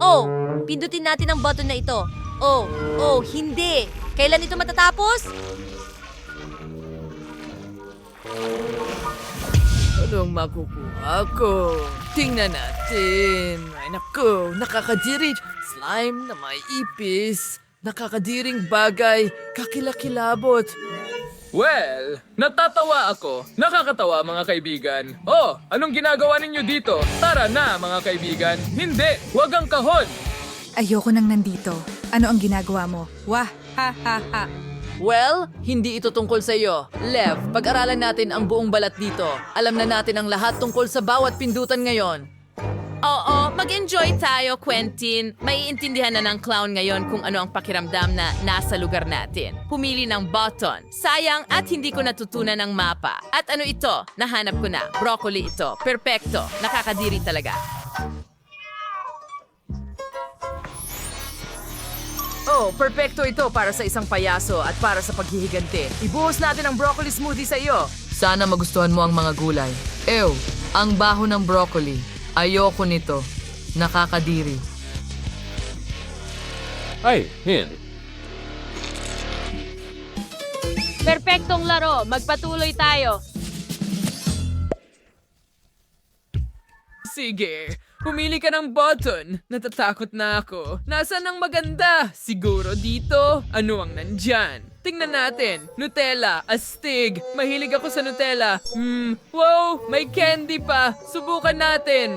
Oh, pindutin natin ang button na ito. Oh, hindi. Kailan ito matatapos? Anong makukuha ko? Tingnan natin. Ay naku, nakakadiri. Slime na may ipis. Nakakadiring bagay. Kakilakilabot. Well, natatawa ako. Nakakatawa mga kaibigan. Oh, anong ginagawa ninyo dito? Tara na mga kaibigan. Hindi, wag ang kahon. Ayoko nang nandito. Ano ang ginagawa mo? Wah, ha, ha, ha. Well, hindi ito tungkol sa iyo. Lev, pag-aralan natin ang buong balat dito. Alam na natin ang lahat tungkol sa bawat pindutan ngayon. Oo, mag-enjoy tayo, Quentin. Maiintindihan na ng clown ngayon kung ano ang pakiramdam na nasa lugar natin. Pumili ng button. Sayang at hindi ko natutunan ng mapa. At ano ito? Nahanap ko na. Broccoli ito. Perpekto. Nakakadiri talaga. Oh, perpekto ito para sa isang payaso at para sa paghihigante. Ibuhos natin ang broccoli smoothie sa iyo. Sana magustuhan mo ang mga gulay. Ew, ang baho ng broccoli. Ayoko nito. Nakakadiri. Ay, hindi. Perpektong laro. Magpatuloy tayo. Sige, pumili ka ng button. Natatakot na ako. Nasaan ang maganda? Siguro dito? Ano ang nandyan? Tingnan natin. Nutella, astig. Mahilig ako sa Nutella. Wow, may candy pa. Subukan natin.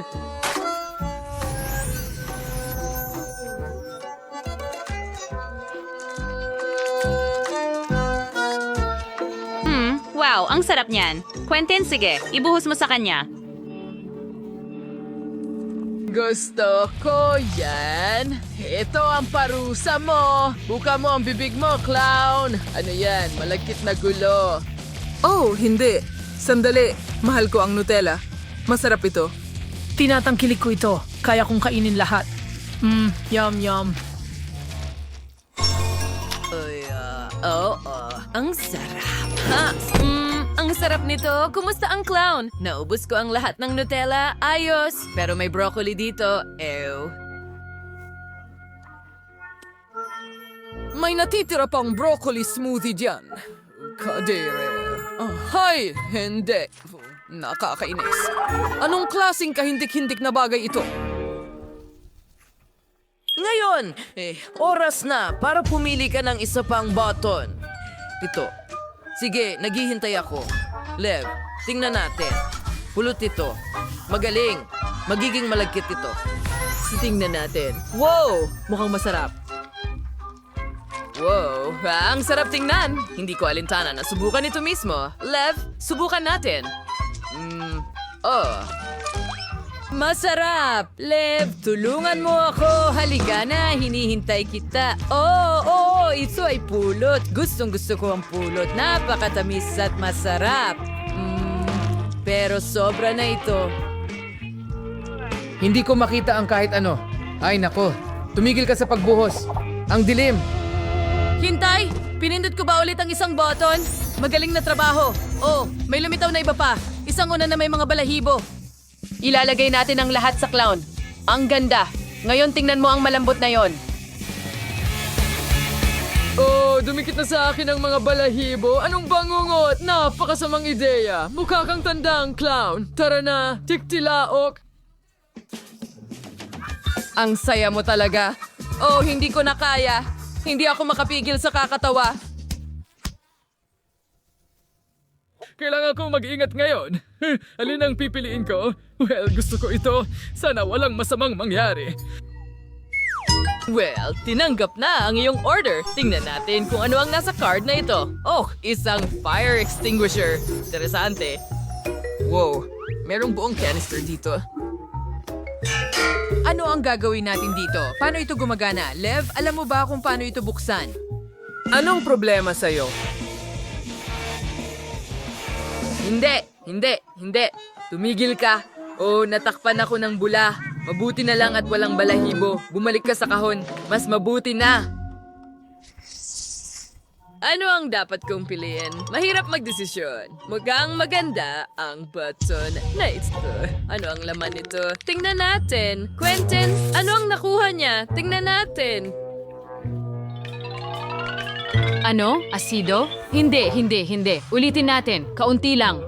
Wow, ang sarap niyan. Quentin, sige. Ibuhos mo sa kanya. Gusto ko yan. Ito ang parusa mo. Buka mo ang bibig mo, clown. Ano yan? Malagkit na gulo. Oh, hindi. Sandali. Mahal ko ang Nutella. Masarap ito. Tinatangkilik ko ito. Kaya kong kainin lahat. Yum, yum. Ang sarap. Ha? Ang sarap nito. Kumusta ang clown? Naubos ko ang lahat ng Nutella. Ayos. Pero may broccoli dito. Ew. May natitira pang broccoli smoothie dyan. Kadere. Hay, hindi. Nakakainis. Anong klaseng kahindik-hindik na bagay ito? Ngayon, oras na para pumili ka ng isa pang button. Ito. Sige, naghihintay ako. Lev, tingnan natin. Pulot ito. Magaling. Magiging malagkit ito. Tingnan natin. Wow! Mukhang masarap. Wow, ang sarap tingnan. Hindi ko alintana na subukan ito mismo. Lev, subukan natin. Masarap! Lev, tulungan mo ako. Halika na, hinihintay kita. Ito ay pulot. Gustong-gusto ko ang pulot. Napakatamis at masarap. Pero sobra na ito. Hindi ko makita ang kahit ano. Ay nako, tumigil ka sa pagbuhos. Ang dilim. Hintay! Pinindot ko ba ulit ang isang button? Magaling na trabaho. Oh, may lumitaw na iba pa. Isang una na may mga balahibo. Ilalagay natin ang lahat sa clown. Ang ganda. Ngayon tingnan mo ang malambot na yon. Oh, dumikit na sa akin ang mga balahibo. Anong bangungot? Napakasamang ideya. Mukha kang tandang clown. Tara na, tiktilaok. Ang saya mo talaga. Oh, hindi ko na kaya. Hindi ako makapigil sa kakatawa. Kailangan kong mag-ingat ngayon. Alin ang pipiliin ko? Well, gusto ko ito. Sana walang masamang mangyari. Well, tinanggap na ang iyong order. Tingnan natin kung ano ang nasa card na ito. Oh, isang fire extinguisher. Interesante. Wow, merong buong canister dito. Ano ang gagawin natin dito? Paano ito gumagana? Lev, alam mo ba kung paano ito buksan? Anong problema sa'yo? Hindi. Tumigil ka. Oh, natakpan ako ng bula. Mabuti na lang at walang balahibo. Bumalik ka sa kahon. Mas mabuti na. Ano ang dapat kong piliin? Mahirap magdesisyon. Mukhang maganda ang button na ito. Ano ang laman nito? Tingnan natin. Quentin, ano ang nakuha niya? Tingnan natin. Ano? Asido? Hindi. Ulitin natin. Kaunti lang.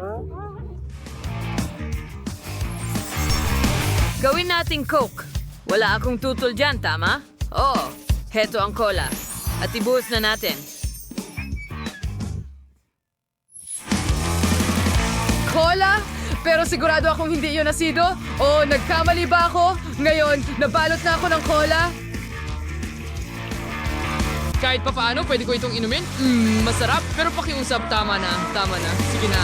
Gawin nating Coke. Wala akong tutol dyan, tama? Oo. Heto ang cola. At ibuhos na natin. Cola? Pero sigurado akong hindi yun asido? O nagkamali ba ako? Ngayon, nabalot na ako ng cola? Kahit pa paano, pwede ko itong inumin? Masarap, pero pakiusap, tama na. Sige na.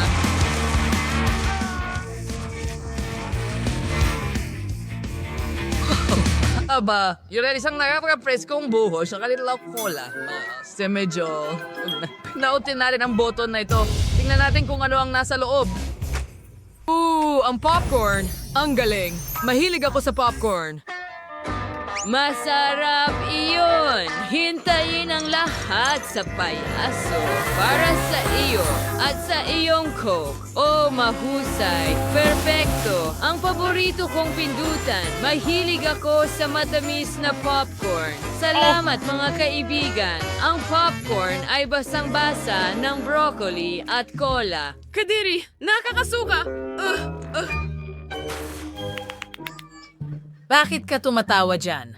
Aba, yun ay isang nakapag-preskong buhos sa kanilang cola. Medyo... Nautin natin ang button na ito. Tingnan natin kung ano ang nasa loob. Ang popcorn. Ang galing. Mahilig ako sa popcorn. Masarap iyon! Hintayin ang lahat sa payaso para sa iyo at sa iyong Coke. Oh, mahusay! Perfecto! Ang paborito kong pindutan. Mahilig ako sa matamis na popcorn. Salamat mga kaibigan. Ang popcorn ay basang-basa ng broccoli at cola. Kadiri, nakakasuka! Bakit ka tumatawa dyan?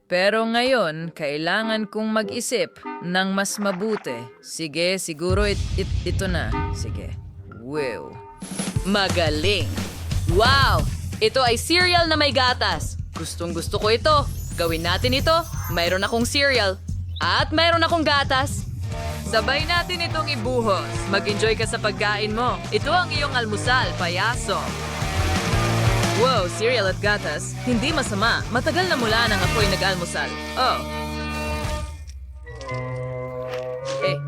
Pero ngayon, kailangan kong mag-isip ng mas mabuti. Sige, siguro ito na. Sige. Wow. Magaling! Wow! Ito ay cereal na may gatas. Gustong gusto ko ito. Gawin natin ito. Mayroon akong cereal. At mayroon akong gatas. Sabay natin itong ibuhos. Mag-enjoy ka sa pagkain mo. Ito ang iyong almusal, payaso. Wow, cereal at gatas. Hindi masama. Matagal na mula nang ako'y nag-almusal. Oh.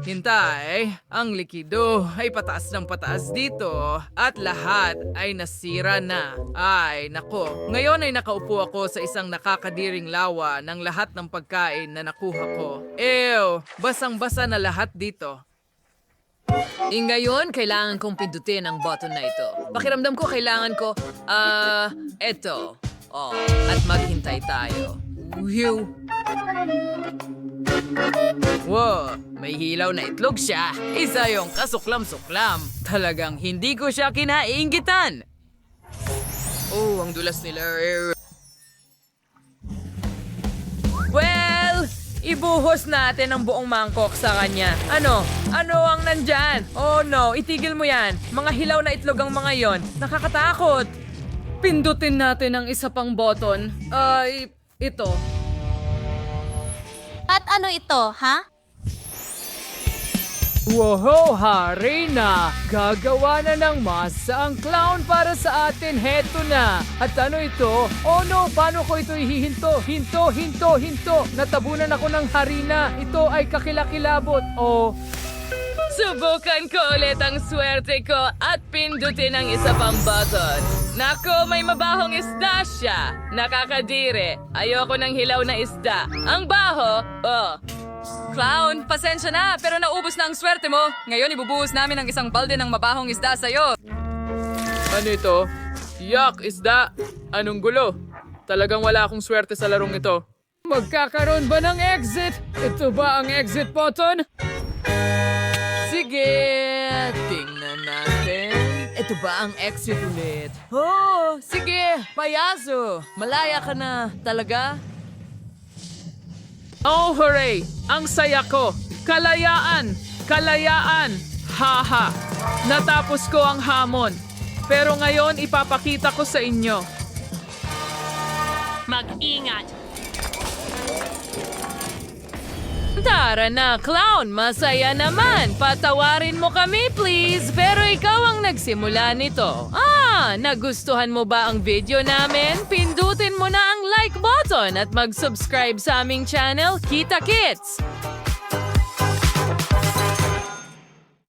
Hintay. Ang likido ay pataas ng pataas dito at lahat ay nasira na. Ay, nako. Ngayon ay nakaupo ako sa isang nakakadiring lawa ng lahat ng pagkain na nakuha ko. Ew, basang-basa na lahat dito. Ngayon, kailangan kong pindutin ang button na ito. Pakiramdam ko, kailangan ko, eto. Oh, at maghintay tayo. Wow, may hilaw na itlog siya. Isa yung kasuklam-suklam. Talagang hindi ko siya kinaiinggitan. Oh, ang dulas nila. Well, ibuhos natin ang buong mangkok sa kanya. Ano? Ano ang nandyan? Oh no, itigil mo yan. Mga hilaw na itlog ang mga yon. Nakakatakot. Pindutin natin ang isa pang button. Ito. At ano ito, ha? Wow, hari na! Gagawa na ng masa ang clown para sa atin. Heto na! At ano ito? Oh no, paano ko ito ihihinto? Hinto! Natabunan ako ng harina. Ito ay kakilakilabot. Oh, Subukan ko ulit ang swerte ko at pindutin ang isa pang button. Nako, may mabahong isda siya. Nakakadire. Ayoko ng hilaw na isda. Ang baho, oh. Clown, pasensya na, pero naubos na ang swerte mo. Ngayon ibubuhos namin ang isang balde ng mabahong isda sa'yo. Ano ito? Yak, isda. Anong gulo? Talagang wala akong swerte sa larong ito. magkakaroon ba ng exit? Ito ba ang exit button? Sige, tingnan natin. Ito ba ang exit ulit? Oh, sige, payaso. Malaya ka na, talaga? Oh, hooray! Ang saya ko! Kalayaan! Kalayaan! Haha! Natapos ko ang hamon. Pero ngayon ipapakita ko sa inyo. Mag-ingat! Tara na, clown! Masaya naman! Patawarin mo kami, please! Pero ikaw ang nagsimula nito. Nagustuhan mo ba ang video namin? Pindutin mo na ang like button at mag-subscribe sa aming channel, Kita Kits!